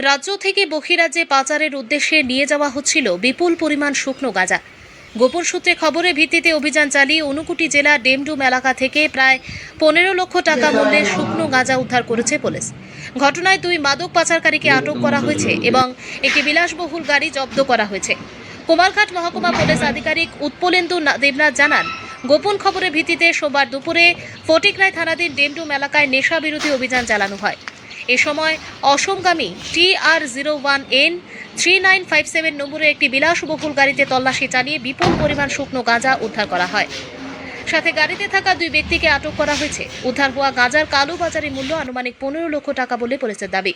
রাজ্য থেকে বহিরাজ্যে পাচারের উদ্দেশ্যে নিয়ে যাওয়া হচ্ছিল বিপুল পরিমাণ শুকনো গাঁজা। গোপন সূত্রে খবরের ভিত্তিতে অভিযান চালিয়ে ঊনকোটি জেলার ডেমডুম এলাকা থেকে প্রায় 15 লক্ষ টাকা মূল্যের শুকনো গাঁজা উদ্ধার করেছে পুলিশ। ঘটনায় 2 মাদক পাচারকারীকে আটক করা হয়েছে এবং একটি বিলাসবহুল গাড়ি জব্দ করা হয়েছে। কুমারঘাট মহকুমা পুলিশ আধিকারিক উৎপলেন্দু দেবনাথ জানান, গোপন খবরের ভিত্তিতে সোমবার দুপুরে ফটিকরায় থানাধীন ডেমডুম এলাকায় নেশা বিরোধী অভিযান চালানো হয়। এ সময় অসমগামী TR01N 3957 নম্বরের একটি বিলাসবহুল গাড়িতে তল্লাশি চালিয়ে বিপুল পরিমাণ শুকনো গাঁজা উদ্ধার করা হয়। সাথে গাড়িতে থাকা 2 ব্যক্তিকে আটক করা হয়েছে। উদ্ধার হওয়া গাঁজার কালোবাজারি মূল্য আনুমানিক 15 লক্ষ টাকা বলে পুলিশের দাবি।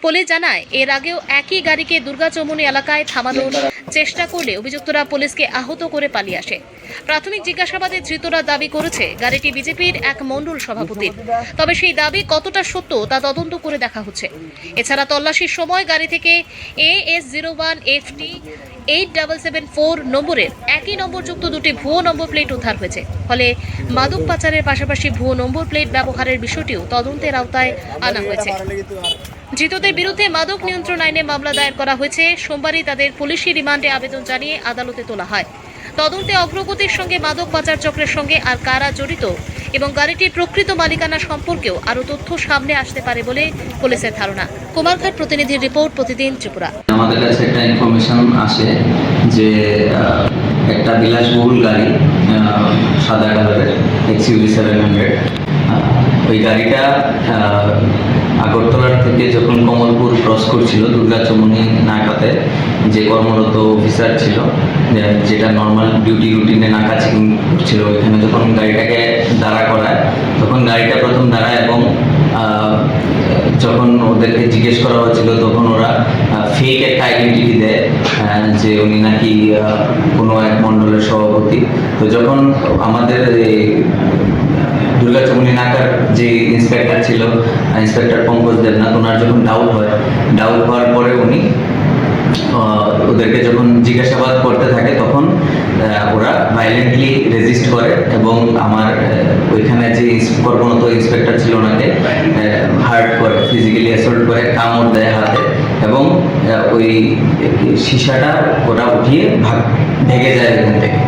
পুলিশ জানায়, এর আগেও একই গাড়িকে দুর্গাচমনি এলাকায় থামানোর চেষ্টা করলে অভিযুক্তরা পুলিশকে আহত করে পালিয়ে আসে। প্রাথমিক জিজ্ঞাসাবাদে ধৃতরা দাবি করেছে গাড়িটি বিজেপির এক মণ্ডল সভাপতির। তবে সেই দাবি কতটা সত্য তা তদন্ত করে দেখা হচ্ছে। এছাড়া তল্লাশির সময় গাড়ি থেকে AS01FT 8774 নম্বরের একই নম্বরযুক্ত 2টি ভুয়ো নম্বর প্লেট উদ্ধার হয়েছে। ফলে মাদক পাচারের পাশাপাশি ভুয়ো নম্বর প্লেট ব্যবহারের বিষয়টিও তদন্তের আওতায় আনা হয়েছে। ধৃতদের বিরুদ্ধে মাদক নিয়ন্ত্রণ আইনে মামলা দায়ের করা হয়েছে। সোমবারই তাদের পুলিশি রিমান্ডে আবেদন জানিয়ে আদালতে তোলা হয়। তদন্তে অগ্রগতির সঙ্গে মাদক পাচার চক্রের সঙ্গে আর কারা জড়িত এবং গাড়িটির প্রকৃত মালিকানা সম্পর্কেও আরও তথ্য সামনে আসতে পারে বলে পুলিশের ধারণা। কুমারঘাট প্রতিনিধির রিপোর্ট, প্রতিদিন ত্রিপুরা। আমাদের কাছে একটা ইনফরমেশন আসে যে একটা বিলাসবহুল গাড়ি সাদা কালারের XUV 700, ওই গাড়িটা আগরতলার থেকে যখন কমলপুর ক্রস করছিল দুর্গাচমনি নাকাতে, যে কর্মরত অফিসার ছিল যেটা নর্মাল ডিউটি রুটিনে নাকা চেকিং করছিল, ওইখানে যখন গাড়িটাকে দাঁড়া করায় তখন গাড়িটা প্রথম দাঁড়ায় এবং যখন ওদেরকে জিজ্ঞেস করা হয়েছিল তখন ওরা ফেক একটা আইডেন্টিটি দেয় যে উনি নাকি কোনো এক মণ্ডলের সভাপতি। তো যখন আমাদের দুর্গাচমনি নাকার যে ইন্সপেক্টর ছিল, ইন্সপেক্টর পঙ্কজ দেবনাথ, ওনার যখন ডাউট হওয়ার পরে উনি ওদেরকে যখন জিজ্ঞাসাবাদ করতে থাকে তখন ওরা ভায়োলেন্টলি রেজিস্ট করে এবং আমার ওইখানে যে কর্মরত ইন্সপেক্টর ছিল ওনাকে হার্ট করে, ফিজিক্যালি অ্যাসল্ট করে, কামড় দেয় হাতে এবং ওই সীসাটা ওরা উঠিয়ে ভেঙে যায় এখান থেকে।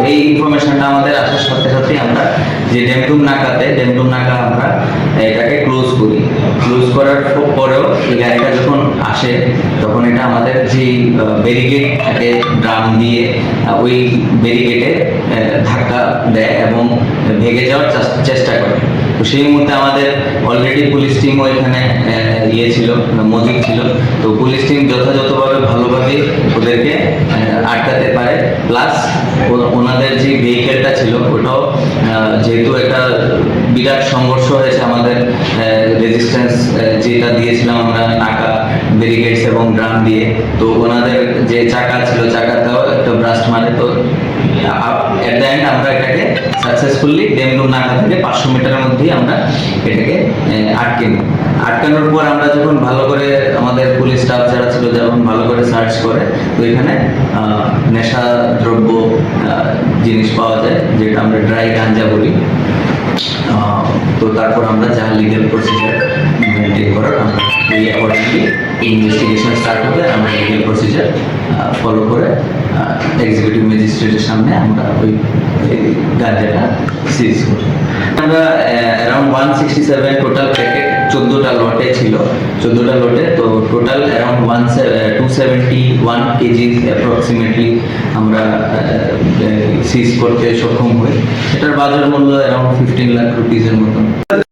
এই ইনফরমেশনটা আমাদের আসার সাথে সাথে আমরা যে ডেমডুম নাকা আমরা এটাকে ক্লোজ করি। ক্লোজ করার পরেও এই গাড়িটা যখন আসে তখন এটা আমাদের যে ব্যারিকেড থাকে ড্রাম দিয়ে ওই ব্যারিকেডে ধাক্কা দেয় এবং ভেঙে যাওয়ার চেষ্টা করে। তো সেই মুহূর্তে আমাদের অলরেডি পুলিশ টিমও এখানে ছিল, মজুদ ছিল। তো পুলিশ টিম যথাযথভাবে ভালোভাবে ওদেরকে আটকাতে পারে। প্লাস ওনাদের যে ভেহিকেলটা ছিল ওটাও যেহেতু একটা বিরাট সংঘর্ষ হয়েছে, আমাদের রেজিস্ট্যান্স যেটা দিয়েছিলাম আমরা নাকা, ব্যারিকেডস এবং ড্রাম দিয়ে, তো ওনাদের যে চাকা ছিল চাকাটাও একটা ব্রাস্ট মারে। তো এট দ্য এন্ড আমরা এটাকে সাকসেসফুলি ডেমডুম নাকা থেকে 500 মিটারের মধ্যেই আমরা এটাকে আটকানোর পর আমরা যখন ভালো করে আমাদের পুলিশ স্টাফ যারা ছিল যখন ভালো করে সার্চ করে, তো এখানে নেশা দ্রব্য জিনিস পাওয়া যায় যেটা আমরা ড্রাই গাঞ্জা বলি। তো তারপর আমরা যা লিগ্যাল প্রসিজার মেনটেন করার আমরা এই অ্যাকর্ডিংলি ইনভেস্টিগেশন স্টার্ট হবে। আমরা লিগ্যাল প্রসিজার ফলো করে এক্সিকিউটিভ ম্যাজিস্ট্রেটের সামনে আমরা ওই গাঞ্জাটা সিজ করি। আমরা অ্যারাউন্ড 167 টোটাল প্যাকেট 14টা লটে ছিল, 14টা লটে। তো টোটাল অ্যারাউন্ড 271 কেজি অ্যাপ্রক্সিমেটলি আমরা সিজ করতে সক্ষম হই। এটার বাজার মূল্য অ্যারাউন্ড 15 লাখ রুপিসের মতন।